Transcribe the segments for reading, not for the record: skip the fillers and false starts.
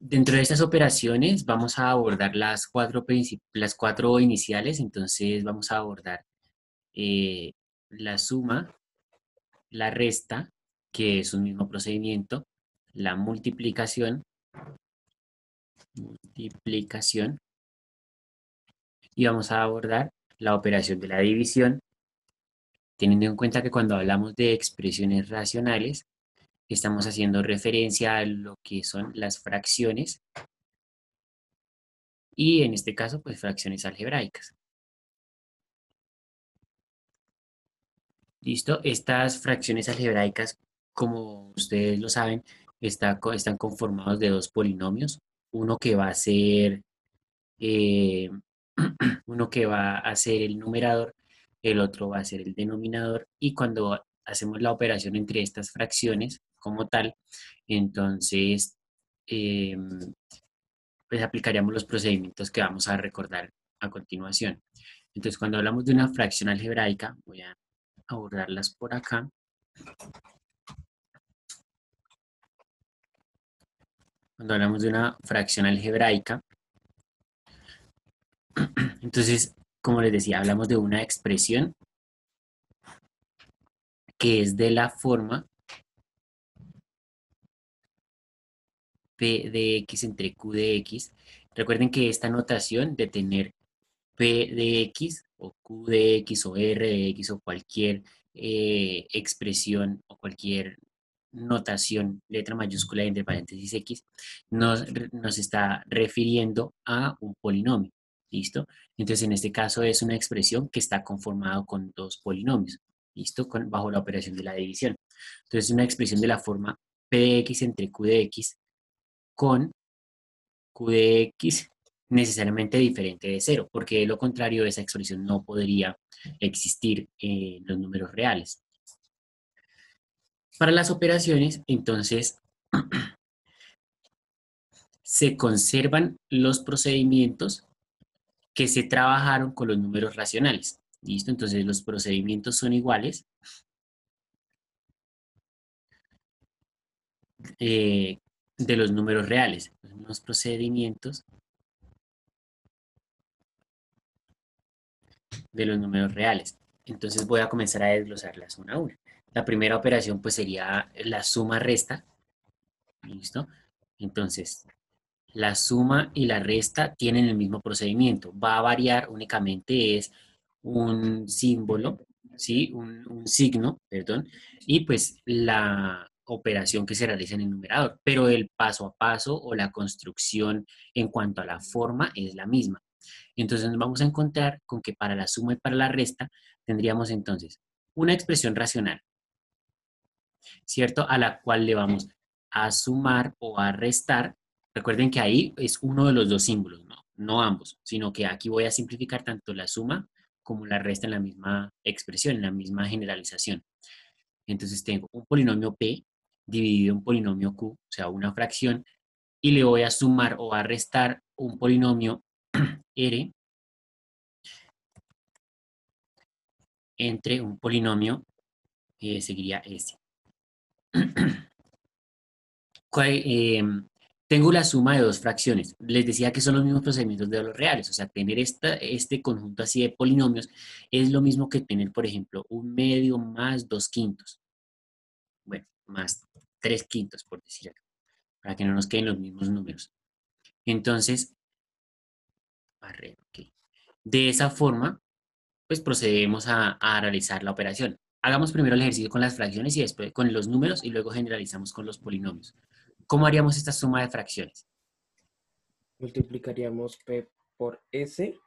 Dentro de estas operaciones vamos a abordar las cuatro iniciales, entonces vamos a abordar eh, la suma, la resta, que es un mismo procedimiento, la multiplicación, y vamos a abordar la operación de la división, teniendo en cuenta que cuando hablamos de expresiones racionales, estamos haciendo referencia a lo que son las fracciones y en este caso, pues fracciones algebraicas. ¿Listo? Estas fracciones algebraicas, como ustedes lo saben, están conformados de dos polinomios, uno que va a ser, eh, uno que va a ser el numerador, el otro va a ser el denominador, y cuando hacemos la operación entre estas fracciones como tal, entonces, eh, pues aplicaríamos los procedimientos que vamos a recordar a continuación. Entonces, cuando hablamos de una fracción algebraica, voy a abordarlas por acá. Cuando hablamos de una fracción algebraica, entonces, como les decía, hablamos de una expresión que es de la forma P de X entre Q de X. Recuerden que esta notación de tener P de X o Q de X o R de X o cualquier expresión o cualquier notación, letra mayúscula entre paréntesis X, nos está refiriendo a un polinomio. ¿Listo? Entonces, en este caso es una expresión que está conformada con dos polinomios. ¿Listo? Bajo la operación de la división. Entonces, es una expresión de la forma P de X entre Q de X con Q de X necesariamente diferente de cero, porque de lo contrario esa expresión no podría existir en los números reales. Para las operaciones, entonces, se conservan los procedimientos que se trabajaron con los números racionales. ¿Listo? Entonces los procedimientos son iguales. eh, de los números reales. Los procedimientos de los números reales. Entonces voy a comenzar a desglosarlas una a una. La primera operación pues sería la suma-resta. ¿Listo? Entonces, la suma y la resta tienen el mismo procedimiento. Va a variar únicamente es un símbolo, ¿sí? Un signo, perdón, y pues la operación que se realiza en el numerador. Pero el paso a paso o la construcción en cuanto a la forma es la misma. Entonces nos vamos a encontrar con que para la suma y para la resta tendríamos entonces una expresión racional, ¿cierto? A la cual le vamos a sumar o a restar. Recuerden que ahí es uno de los dos símbolos, ¿no? No ambos, sino que aquí voy a simplificar tanto la suma como la resta en la misma expresión, en la misma generalización. Entonces tengo un polinomio P dividido en polinomio Q, o sea, una fracción, y le voy a sumar o a restar un polinomio R entre un polinomio que seguiría S. eh, tengo la suma de dos fracciones. Les decía que son los mismos procedimientos de los reales. O sea, tener este conjunto así de polinomios es lo mismo que tener, por ejemplo, un medio más dos quintos. Bueno, más tres quintos, por decir acá, para que no nos queden los mismos números. Entonces, okay. De esa forma, pues procedemos a realizar la operación. Hagamos primero el ejercicio con las fracciones y después con los números y luego generalizamos con los polinomios. ¿Cómo haríamos esta suma de fracciones? Multiplicaríamos P por S.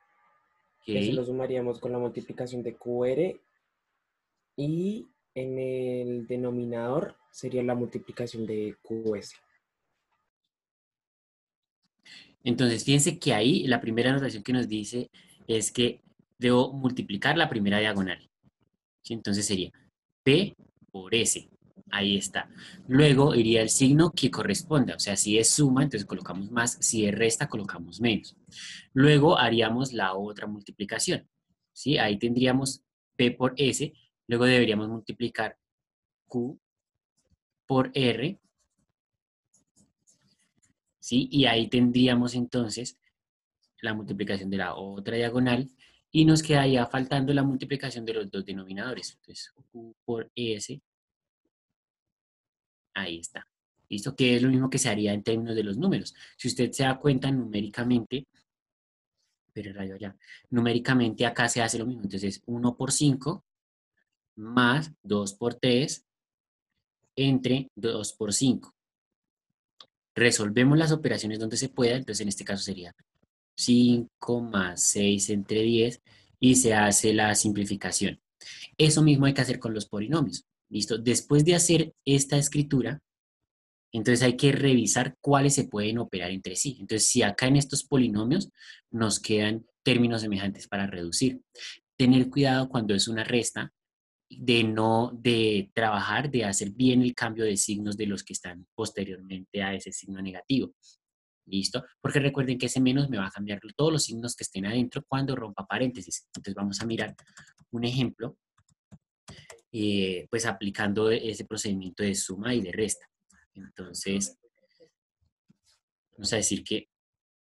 Eso lo Ok. sumaríamos con la multiplicación de QR y en el denominador sería la multiplicación de QS. Entonces, fíjense que ahí la primera anotación que nos dice es que debo multiplicar la primera diagonal. ¿Sí? Entonces sería P por S. Ahí está. Luego iría el signo que corresponda. O sea, si es suma, entonces colocamos más. Si es resta, colocamos menos. Luego haríamos la otra multiplicación. ¿Sí? Ahí tendríamos P por S. Luego deberíamos multiplicar Q por R. ¿sí? Y ahí tendríamos entonces la multiplicación de la otra diagonal y nos quedaría faltando la multiplicación de los dos denominadores. Entonces, Q por S, ahí está. ¿Listo? Que es lo mismo que se haría en términos de los números. Si usted se da cuenta numéricamente, pero rayo allá, numéricamente acá se hace lo mismo. Entonces, 1 por 5 más 2 por 3 entre 2 por 5. Resolvemos las operaciones donde se pueda, entonces en este caso sería 5 más 6 entre 10 y se hace la simplificación. Eso mismo hay que hacer con los polinomios. ¿Listo? Después de hacer esta escritura, entonces hay que revisar cuáles se pueden operar entre sí. Entonces, si acá en estos polinomios nos quedan términos semejantes para reducir. Tener cuidado cuando es una resta de trabajar, de hacer bien el cambio de signos de los que están posteriormente a ese signo negativo. ¿Listo? Porque recuerden que ese menos me va a cambiar todos los signos que estén adentro cuando rompa paréntesis. Entonces vamos a mirar un ejemplo, pues aplicando ese procedimiento de suma y de resta. Entonces, vamos a decir que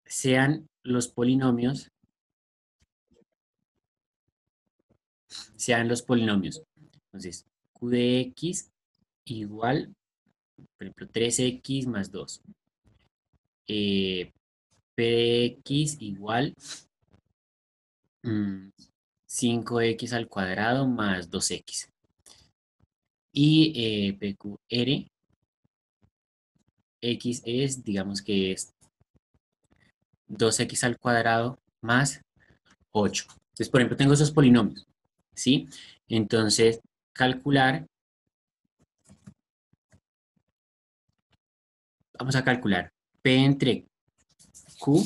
sean los polinomios, sean los polinomios. Entonces, q de x igual, por ejemplo, 3x más 2. P de x igual 5x al cuadrado más 2x. Y PQR, x es, digamos que es 2x al cuadrado más 8. Entonces, por ejemplo, tengo esos polinomios, ¿sí? Entonces, calcular, vamos a calcular P entre Q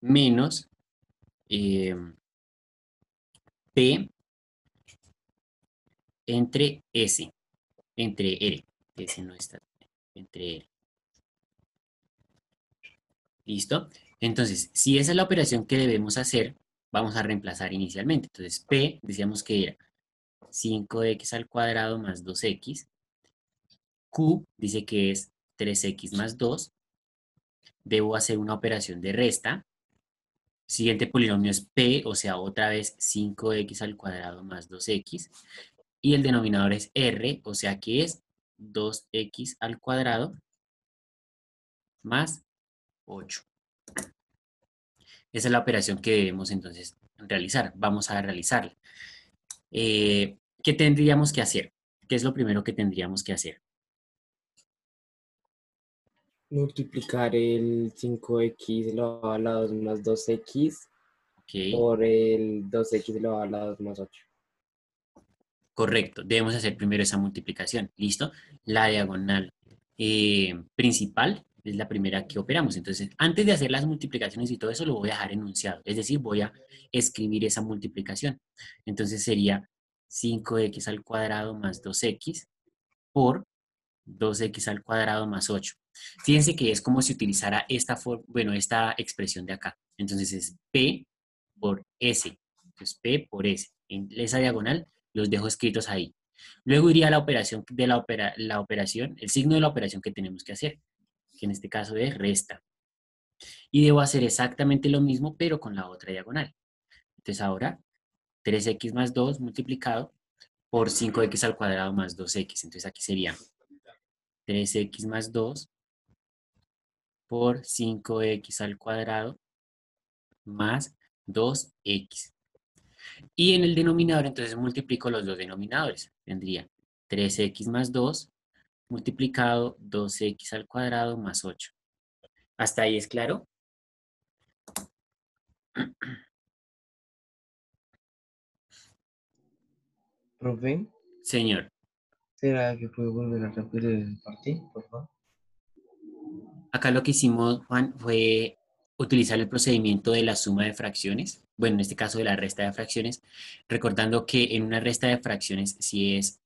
menos P entre S, entre R. S no está, entre R. ¿Listo? Entonces, si esa es la operación que debemos hacer, vamos a reemplazar inicialmente. Entonces, P, decíamos que era 5x al cuadrado más 2x. Q dice que es 3x más 2. Debo hacer una operación de resta. Siguiente polinomio es P, o sea, otra vez 5x al cuadrado más 2x. Y el denominador es R, o sea que es 2x al cuadrado más 8. Esa es la operación que debemos entonces realizar. Vamos a realizarla. ¿Qué tendríamos que hacer? ¿Qué es lo primero que tendríamos que hacer? Multiplicar el 5x elevado a la 2 más 2x Ok, por el 2x elevado a la 2 más 8. correcto. Debemos hacer primero esa multiplicación. ¿Listo? La diagonal principal es la primera que operamos. Entonces, antes de hacer las multiplicaciones y todo eso, lo voy a dejar enunciado. Es decir, voy a escribir esa multiplicación. Entonces sería 5x al cuadrado más 2x por 2x al cuadrado más 8. Fíjense que es como si utilizara esta expresión de acá. Entonces es P por S. Entonces P por S. En esa diagonal los dejo escritos ahí. Luego iría a la operación de la operación, el signo de la operación que tenemos que hacer, que en este caso es resta. Y debo hacer exactamente lo mismo, pero con la otra diagonal. Entonces ahora 3x más 2 multiplicado por 5x al cuadrado más 2x. Entonces aquí sería 3x más 2 por 5x al cuadrado más 2x. Y en el denominador, entonces multiplico los dos denominadores. Tendría 3x más 2 multiplicado 2x al cuadrado más 8. ¿Hasta ahí es claro? Profe, Señor, ¿será que puedo volver a repetir el partido, por favor? acá lo que hicimos, Juan, fue utilizar el procedimiento de la suma de fracciones. Bueno, en este caso de la resta de fracciones, recordando que en una resta de fracciones, si es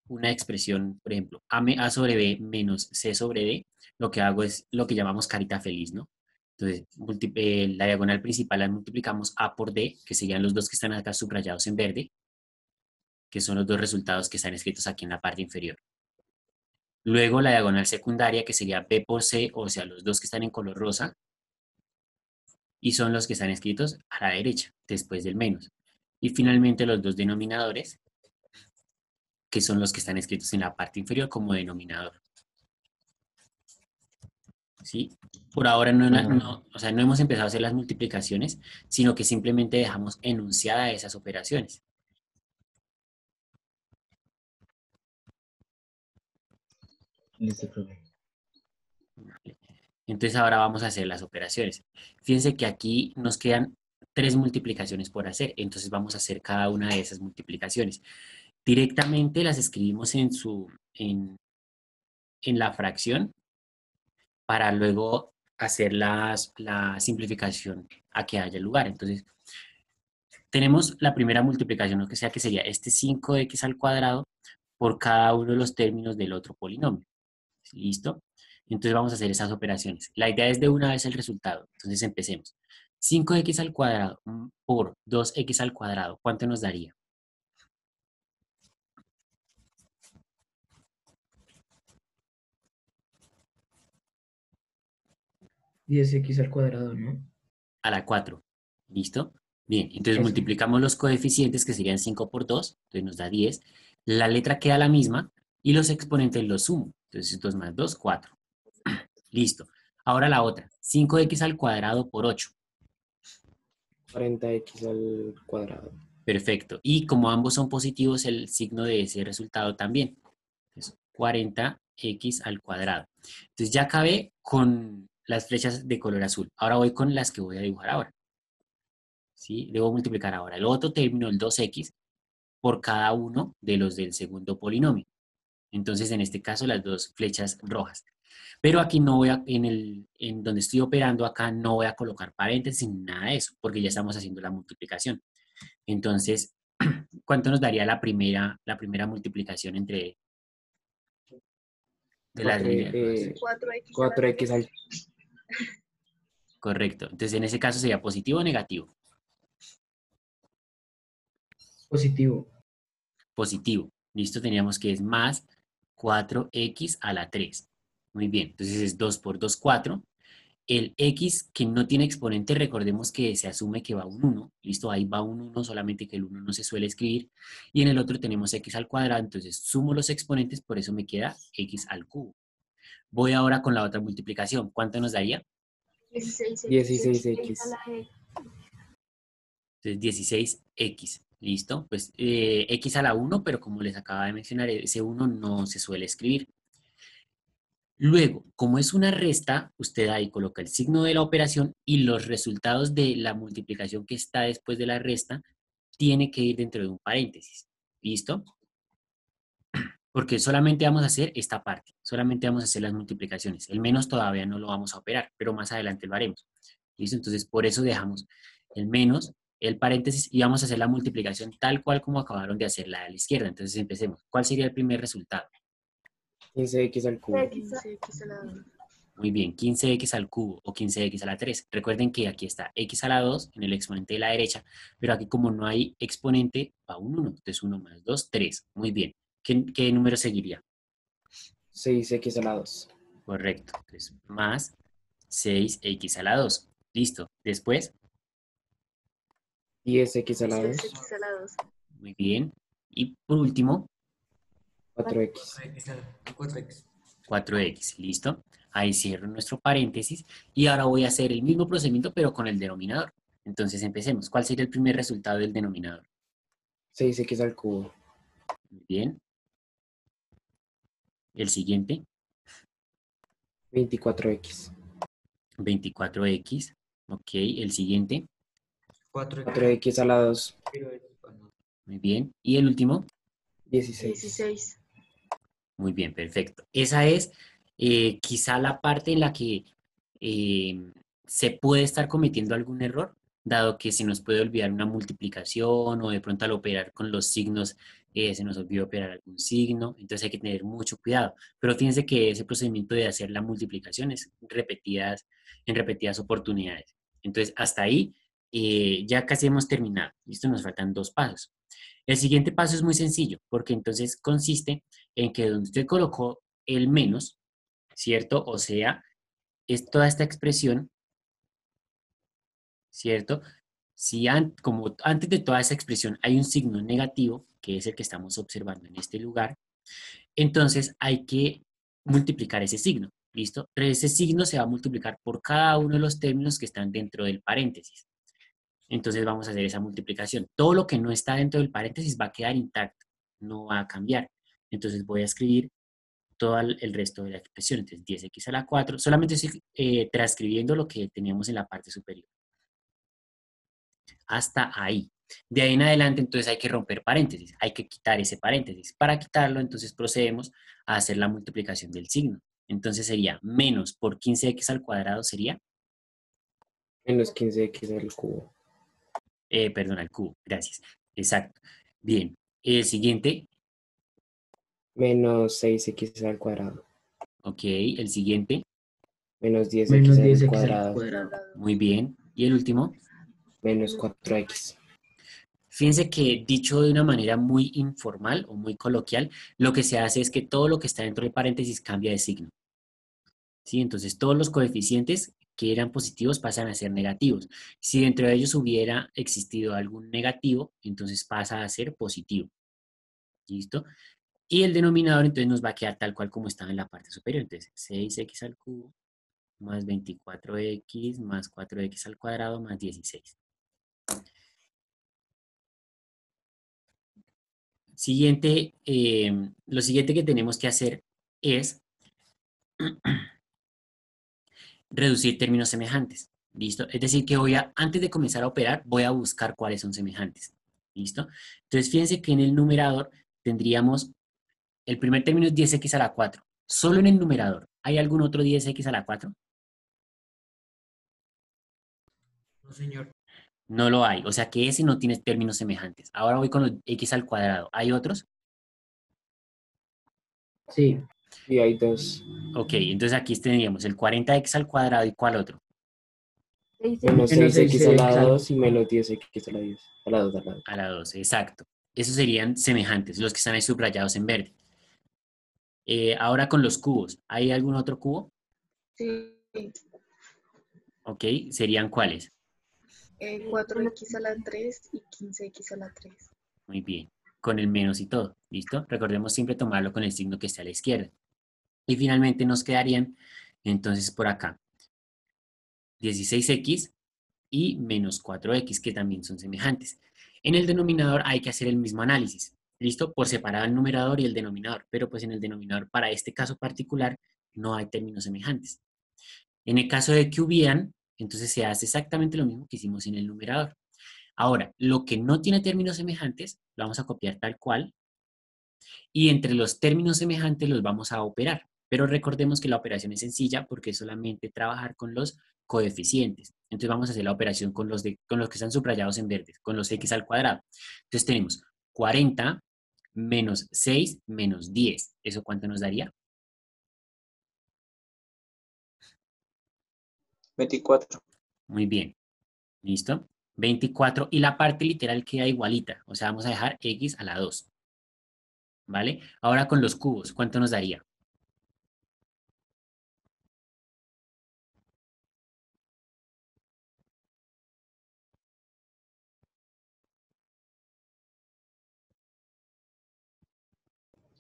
una expresión, por ejemplo, A sobre B menos C sobre D, lo que hago es lo que llamamos carita feliz, ¿no? Entonces, la diagonal principal la multiplicamos A por D, que serían los dos que están acá subrayados en verde, que son los dos resultados que están escritos aquí en la parte inferior. Luego la diagonal secundaria, que sería B por C, o sea, los dos que están en color rosa, y son los que están escritos a la derecha, después del menos. Y finalmente los dos denominadores, que son los que están escritos en la parte inferior como denominador. ¿Sí? Por ahora o sea, no hemos empezado a hacer las multiplicaciones, sino que simplemente dejamos enunciada esas operaciones. Listo, profe. Entonces ahora vamos a hacer las operaciones. Fíjense que aquí nos quedan 3 multiplicaciones por hacer, entonces vamos a hacer cada una de esas multiplicaciones. Directamente las escribimos en la fracción para luego hacer la simplificación a que haya lugar. Entonces, tenemos la primera multiplicación, ¿no? Que sea que sería este 5x al cuadrado por cada uno de los términos del otro polinomio. ¿Listo? Entonces vamos a hacer esas operaciones. La idea es de una vez el resultado. Entonces empecemos. 5x al cuadrado por 2x al cuadrado, ¿cuánto nos daría? Diez x al cuadrado, ¿no? A la 4. ¿Listo? Bien, entonces Eso. multiplicamos los coeficientes que serían 5 por 2, entonces nos da 10. La letra queda la misma y los exponentes los sumo. Entonces 2 más 2, 4. Listo. Ahora la otra. 5x al cuadrado por 8. 40x al cuadrado. Perfecto. Y como ambos son positivos, el signo de ese resultado también. Entonces, 40x al cuadrado. Entonces ya acabé con las flechas de color azul. Ahora voy con las que voy a dibujar ahora. ¿Sí? Debo multiplicar ahora el otro término, el 2x, por cada uno de los del segundo polinomio. Entonces, en este caso, las dos flechas rojas. Pero aquí no voy a, en donde estoy operando acá, no voy a colocar paréntesis ni nada de eso, porque ya estamos haciendo la multiplicación. Entonces, ¿cuánto nos daría la primera multiplicación entre de las líneas rojas? 4x al Correcto. Entonces, en ese caso sería positivo o negativo. positivo. Positivo. Listo, teníamos que es más 4x a la 3. Muy bien, entonces es 2 por 2, 4. El x que no tiene exponente, recordemos que se asume que va un 1. Listo, ahí va un 1, solamente que el 1 no se suele escribir. Y en el otro tenemos x al cuadrado, entonces sumo los exponentes, por eso me queda x al cubo. Voy ahora con la otra multiplicación. ¿Cuánto nos daría? 16x. Entonces 16x. ¿Listo? Pues x a la 1, pero como les acaba de mencionar, ese 1 no se suele escribir. Luego, como es una resta, usted ahí coloca el signo de la operación y los resultados de la multiplicación que está después de la resta tiene que ir dentro de un paréntesis. ¿Listo? Porque solamente vamos a hacer esta parte, solamente vamos a hacer las multiplicaciones. El menos todavía no lo vamos a operar, pero más adelante lo haremos. ¿Listo? Entonces, por eso dejamos el menos, el paréntesis y vamos a hacer la multiplicación tal cual como acabaron de hacerla a la izquierda. Entonces, empecemos. ¿Cuál sería el primer resultado? 15x al cubo. Muy bien, 15x al cubo o 15x a la 3. Recuerden que aquí está x a la 2 en el exponente de la derecha, pero aquí como no hay exponente, va un 1. Entonces 1 más 2, 3. Muy bien. ¿Qué número seguiría? 6x a la 2. Correcto. Entonces más 6x a la 2. Listo. Después, 10x a la 2. muy bien. Y por último, 4x. 4x. Listo. Ahí cierro nuestro paréntesis y ahora voy a hacer el mismo procedimiento pero con el denominador. Entonces empecemos. ¿Cuál sería el primer resultado del denominador? 6x al cubo. Muy bien. El siguiente, 24x. 24x. Ok, el siguiente, 4x a la 2. muy bien. Y el último, 16. muy bien, perfecto. Esa es quizá la parte en la que se puede estar cometiendo algún error, dado que se nos puede olvidar una multiplicación o de pronto al operar con los signos se nos olvidó operar algún signo, entonces hay que tener mucho cuidado. Pero fíjense que ese procedimiento de hacer la multiplicación es en repetidas oportunidades. Entonces, hasta ahí ya casi hemos terminado. Listo, nos faltan 2 pasos. El siguiente paso es muy sencillo, porque entonces consiste en que donde usted colocó el menos, ¿cierto? O sea, es toda esta expresión, ¿cierto? Si como antes de toda esa expresión hay un signo negativo, que es el que estamos observando en este lugar, entonces hay que multiplicar ese signo, ¿listo? Pero ese signo se va a multiplicar por cada uno de los términos que están dentro del paréntesis. Entonces vamos a hacer esa multiplicación. Todo lo que no está dentro del paréntesis va a quedar intacto, no va a cambiar. Entonces voy a escribir todo el resto de la expresión. Entonces 10x a la 4, solamente estoy transcribiendo lo que teníamos en la parte superior. Hasta ahí. De ahí en adelante, entonces hay que romper paréntesis, hay que quitar ese paréntesis. Para quitarlo, entonces procedemos a hacer la multiplicación del signo. Entonces sería menos por 15x al cuadrado sería, Menos 15x al cubo. perdón, al cubo, gracias. Exacto. Bien, el siguiente, Menos 6x al cuadrado. ok, el siguiente, Menos 10x Menos al 10x al cuadrado. cuadrado. muy bien. Y el último, Menos 4x. fíjense que dicho de una manera muy informal o muy coloquial, lo que se hace es que todo lo que está dentro del paréntesis cambia de signo. ¿Sí? Entonces todos los coeficientes que eran positivos pasan a ser negativos. Si dentro de ellos hubiera existido algún negativo, entonces pasa a ser positivo. ¿Listo? Y el denominador entonces nos va a quedar tal cual como estaba en la parte superior. Entonces 6x al cubo más 24x más 4x al cuadrado más 16. Siguiente, lo siguiente que tenemos que hacer es reducir términos semejantes. ¿Listo? Es decir, que antes de comenzar a operar, voy a buscar cuáles son semejantes. ¿Listo? Entonces, fíjense que en el numerador tendríamos, el primer término es 10x a la 4. Solo en el numerador. ¿Hay algún otro 10x a la 4? No, señor. No lo hay. O sea que ese no tiene términos semejantes. Ahora voy con los x al cuadrado. ¿Hay otros? Sí, Y hay dos. Ok, entonces aquí tendríamos el 40x al cuadrado y ¿cuál otro? Menos menos 6x a la 6x al 2 y menos 10x a la 10. A la 2 a la 2. A la 12, exacto. Esos serían semejantes, los que están ahí subrayados en verde. Ahora con los cubos. ¿Hay algún otro cubo? Sí, Ok, ¿serían cuáles? 4x a la 3 y 15x a la 3. Muy bien. Con el menos y todo. ¿Listo? Recordemos siempre tomarlo con el signo que está a la izquierda. Y finalmente nos quedarían, entonces por acá, 16x y menos 4x, que también son semejantes. En el denominador hay que hacer el mismo análisis. ¿Listo? Por separar el numerador y el denominador. Pero pues en el denominador, para este caso particular, no hay términos semejantes. En el caso de que hubieran, entonces se hace exactamente lo mismo que hicimos en el numerador. Ahora, lo que no tiene términos semejantes, lo vamos a copiar tal cual, y entre los términos semejantes los vamos a operar. Pero recordemos que la operación es sencilla porque es solamente trabajar con los coeficientes. Entonces vamos a hacer la operación con los que están subrayados en verde, con los x al cuadrado. Entonces tenemos 40 menos 6 menos 10. ¿Eso cuánto nos daría? 24. Muy bien. ¿Listo? 24 y la parte literal queda igualita. O sea, vamos a dejar x a la 2. ¿Vale? Ahora con los cubos, ¿cuánto nos daría?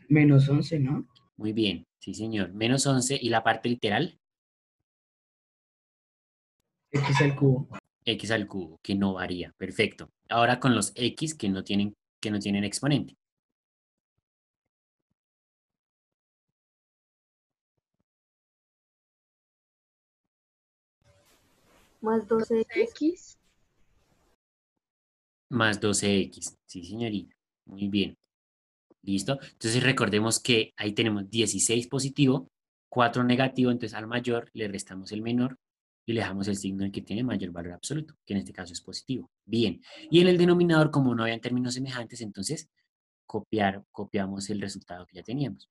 menos 11, ¿no? Muy bien, sí señor. Menos 11 y la parte literal, X al cubo. x al cubo, que no varía. Perfecto. Ahora con los x que no tienen exponente. Más 12x. X, Más 12x. Sí, señorita. Muy bien. ¿Listo? Entonces recordemos que ahí tenemos 16 positivo, 4 negativo, entonces al mayor le restamos el menor y le dejamos el signo del que tiene mayor valor absoluto, que en este caso es positivo. Bien. Y en el denominador, como no habían términos semejantes, entonces copiamos el resultado que ya teníamos.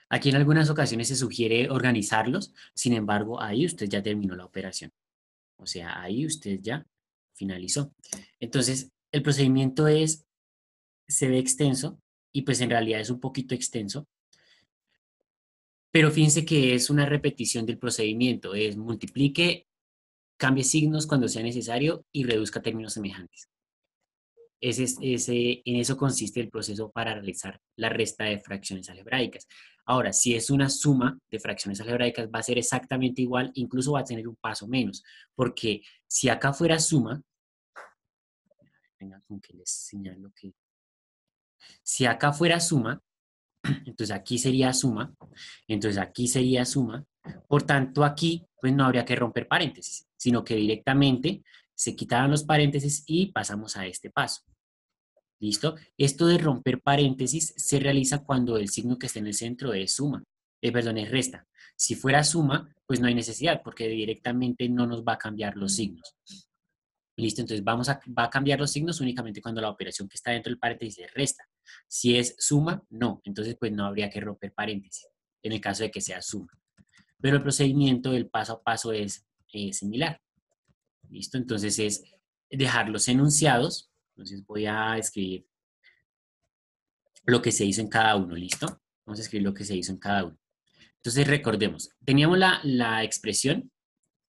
Aquí en algunas ocasiones se sugiere organizarlos, sin embargo, ahí usted ya terminó la operación. O sea, ahí usted ya finalizó. Entonces, el procedimiento es se ve extenso y pues en realidad es un poquito extenso, pero fíjense que es una repetición del procedimiento, es multiplique, cambie signos cuando sea necesario y reduzca términos semejantes. En eso consiste el proceso para realizar la resta de fracciones algebraicas. Ahora, si es una suma de fracciones algebraicas, va a ser exactamente igual, incluso va a tener un paso menos, porque si acá fuera suma, venga, con que les señalo que... Si acá fuera suma, entonces aquí sería suma, entonces aquí sería suma, por tanto aquí pues no habría que romper paréntesis, sino que directamente se quitaban los paréntesis y pasamos a este paso. ¿Listo? Esto de romper paréntesis se realiza cuando el signo que está en el centro es suma, perdón, es resta. Si fuera suma, pues no hay necesidad porque directamente no nos va a cambiar los signos. ¿Listo? Entonces va a cambiar los signos únicamente cuando la operación que está dentro del paréntesis es resta. Si es suma, no. Entonces pues no habría que romper paréntesis en el caso de que sea suma. Pero el procedimiento del paso a paso es similar. ¿Listo? Entonces es dejar los enunciados. Entonces voy a escribir lo que se hizo en cada uno, ¿listo? Vamos a escribir lo que se hizo en cada uno. Entonces recordemos, teníamos la expresión,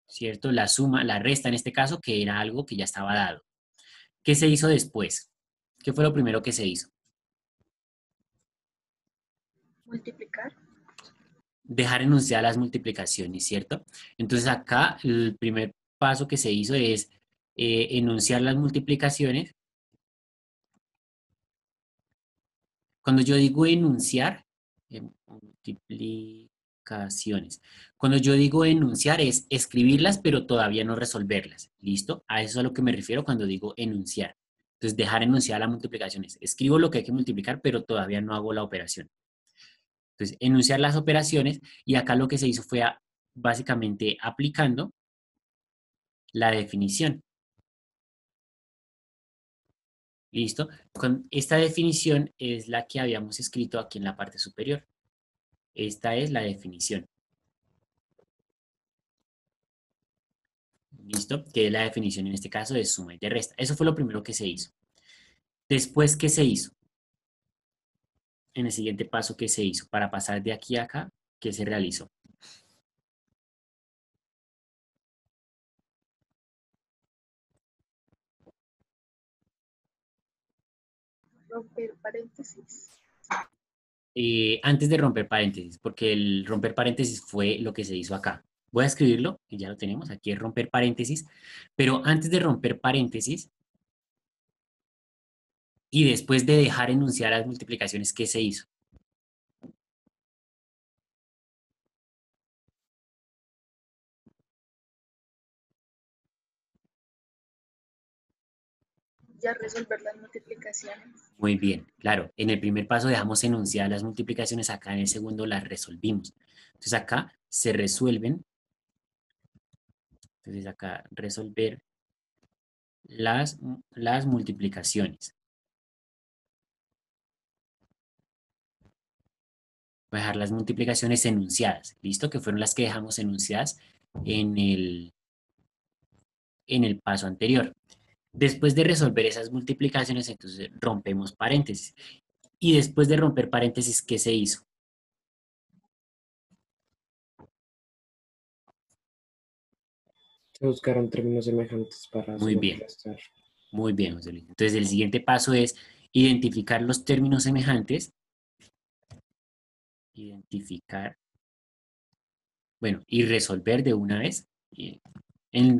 ¿cierto? La suma, la resta en este caso, que era algo que ya estaba dado. ¿Qué se hizo después? ¿Qué fue lo primero que se hizo? Multiplicar. Dejar enunciadas las multiplicaciones, ¿cierto? Entonces acá el primer paso que se hizo es enunciar las multiplicaciones. Cuando yo digo enunciar, multiplicaciones. Cuando yo digo enunciar es escribirlas, pero todavía no resolverlas. ¿Listo? A eso es a lo que me refiero cuando digo enunciar. Entonces, dejar enunciar las multiplicaciones. Escribo lo que hay que multiplicar, pero todavía no hago la operación. Entonces, enunciar las operaciones y acá lo que se hizo fue básicamente aplicando la definición. ¿Listo? Con esta definición es la que habíamos escrito aquí en la parte superior. Esta es la definición. ¿Listo? Que es la definición en este caso de suma y de resta. Eso fue lo primero que se hizo. Después, ¿qué se hizo? En el siguiente paso, ¿qué se hizo? Para pasar de aquí a acá, ¿qué se realizó? Romper paréntesis. Antes de romper paréntesis, porque el romper paréntesis fue lo que se hizo acá. Voy a escribirlo, que ya lo tenemos, aquí es romper paréntesis, pero antes de romper paréntesis y después de dejar enunciar las multiplicaciones, ¿qué se hizo? Ya resolver las multiplicaciones. Muy bien, claro. En el primer paso dejamos enunciadas las multiplicaciones, acá en el segundo las resolvimos. Entonces acá se resuelven. Entonces acá resolver las multiplicaciones. Voy a dejar las multiplicaciones enunciadas, ¿listo? Que fueron las que dejamos enunciadas en el paso anterior. Después de resolver esas multiplicaciones, entonces rompemos paréntesis. Y después de romper paréntesis, ¿qué se hizo? Se buscaron términos semejantes para Muy sumar y bien. restar. Muy bien, José Luis. Entonces, el siguiente paso es identificar los términos semejantes. Identificar. Bueno, y resolver de una vez.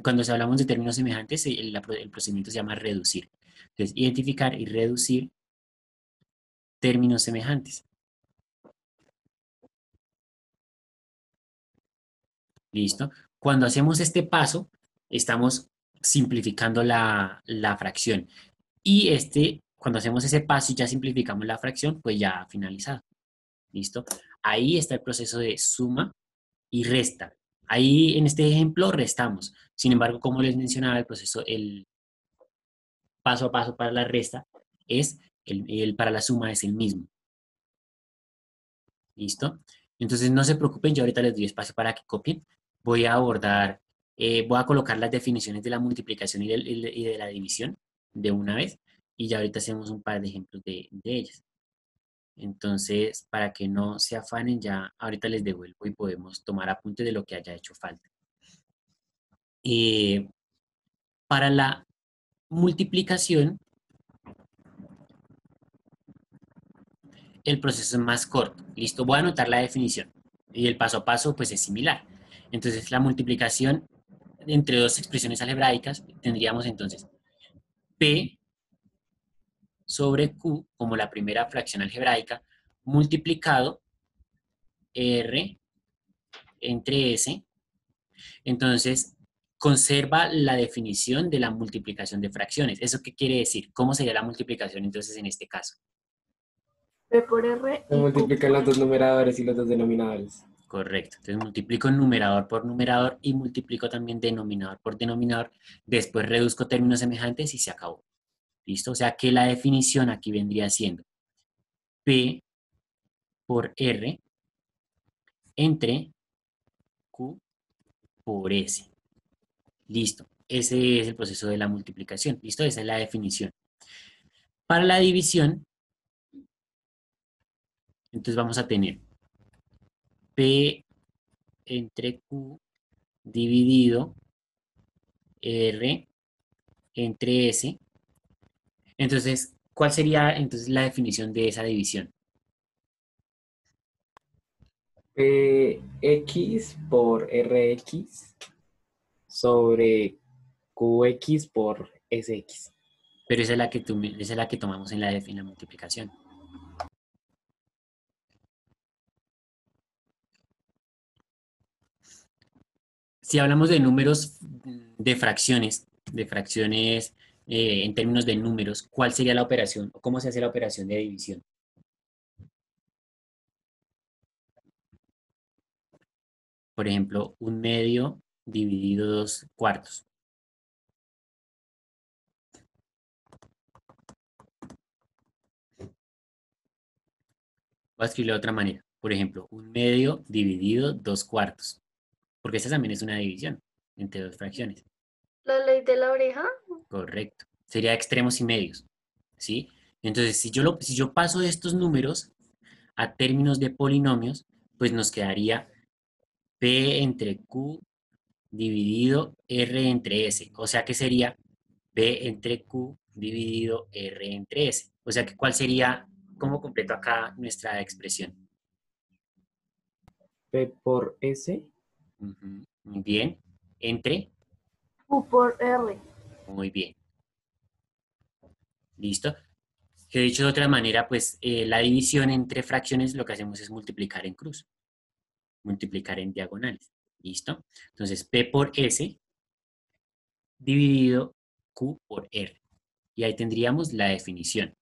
Cuando hablamos de términos semejantes, el procedimiento se llama reducir. Entonces, identificar y reducir términos semejantes. ¿Listo? Cuando hacemos este paso, estamos simplificando la fracción. Y cuando hacemos ese paso y ya simplificamos la fracción, pues ya ha finalizado. ¿Listo? Ahí está el proceso de suma y resta. Ahí en este ejemplo restamos. Sin embargo, como les mencionaba, el paso a paso para la resta es para la suma es el mismo. ¿Listo? Entonces no se preocupen, yo ahorita les doy espacio para que copien. Voy a voy a colocar las definiciones de la multiplicación y de la división de una vez. y ya ahorita hacemos un par de ejemplos de ellas. Entonces, para que no se afanen, ya ahorita les devuelvo y podemos tomar apuntes de lo que haya hecho falta. Para la multiplicación, el proceso es más corto. Listo, voy a anotar la definición. Y el paso a paso, pues, es similar. Entonces, la multiplicación entre dos expresiones algebraicas, tendríamos entonces P sobre Q, como la primera fracción algebraica, multiplicado R entre S. Entonces, conserva la definición de la multiplicación de fracciones. ¿Eso qué quiere decir? ¿Cómo sería la multiplicación entonces en este caso? P por R Se y Q multiplican los dos numeradores y los dos denominadores. Correcto. Entonces multiplico numerador por numerador y multiplico también denominador por denominador. Después reduzco términos semejantes y se acabó. ¿Listo? O sea que la definición aquí vendría siendo P por R entre Q por S. Listo. Ese es el proceso de la multiplicación. ¿Listo? Esa es la definición. Para la división, entonces vamos a tener P entre Q dividido R entre S. Entonces, ¿cuál sería entonces la definición de esa división? Px por Rx sobre Qx por Sx. Pero esa es la que tomamos en en la multiplicación. Si hablamos de números de fracciones en términos de números, ¿cuál sería la operación? ¿O cómo se hace la operación de división? Por ejemplo, 1/2 dividido 2/4. Voy a escribirlo de otra manera. Por ejemplo, 1/2 dividido 2/4. Porque esa también es una división entre dos fracciones. La ley de la oreja. Correcto. Sería extremos y medios. ¿Sí? Entonces, si yo paso estos números a términos de polinomios, pues nos quedaría P entre Q dividido R entre S. O sea que sería P entre Q dividido R entre S. O sea que ¿cuál sería, cómo completo acá nuestra expresión? P por S. Ujú, muy bien. Entre, Q por R. muy bien. ¿Listo? Que dicho de otra manera, pues la división entre fracciones lo que hacemos es multiplicar en cruz, multiplicar en diagonales. ¿Listo? Entonces, P por S dividido Q por R. Y ahí tendríamos la definición.